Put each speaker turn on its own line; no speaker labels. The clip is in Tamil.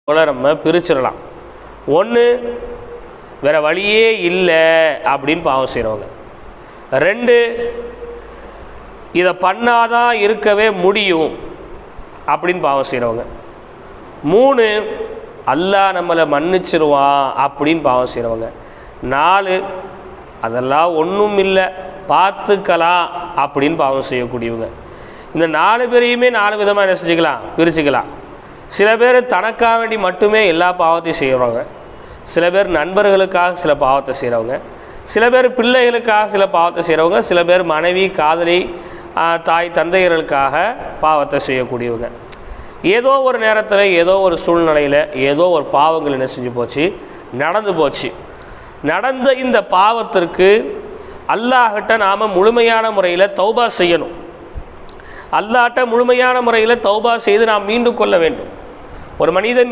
போல் நம்ம பிரிச்சிடலாம். ஒன்று, வேறு வழியே இல்லை அப்படின்னு பாவம் செய்கிறவங்க. 2, இதை பண்ணாதான் இருக்கவே முடியும் அப்படின்னு பாவம் செய்கிறவங்க. 3, அல்லாஹ் நம்மளை மன்னிச்சிருவான் அப்படின்னு பாவம் செய்கிறவங்க. 4, அதெல்லாம் ஒன்றும் இல்லை பார்த்துக்கலாம் அப்படின்னு பாவம் செய்யக்கூடியவங்க. இந்த 4 பேரையுமே 4 விதமாக என்ன செஞ்சுக்கலாம், பிரிச்சுக்கலாம். சில பேர் தனக்காக வேண்டி மட்டுமே எல்லா பாவத்தையும் செய்கிறவங்க, சில பேர் நண்பர்களுக்காக சில பாவத்தை செய்கிறவங்க, சில பேர் பிள்ளைகளுக்காக சில பாவத்தை செய்கிறவங்க, சில பேர் மனைவி, காதலி, தாய் தந்தையர்களுக்காக பாவத்தை செய்யக்கூடியவங்க. ஏதோ ஒரு நேரத்தில், ஏதோ ஒரு சூழ்நிலையில், ஏதோ ஒரு பாவங்கள் என்ன செஞ்சு போச்சு, நடந்து போச்சு. நடந்த இந்த பாவத்திற்கு அல்லாஹ்கிட்ட நாம் முழுமையான முறையில் தௌபா செய்யணும். அல்லாஹ்கிட்ட முழுமையான முறையில் தௌபா செய்து நாம் மீண்டு கொள்ள வேண்டும். ஒரு மனிதன்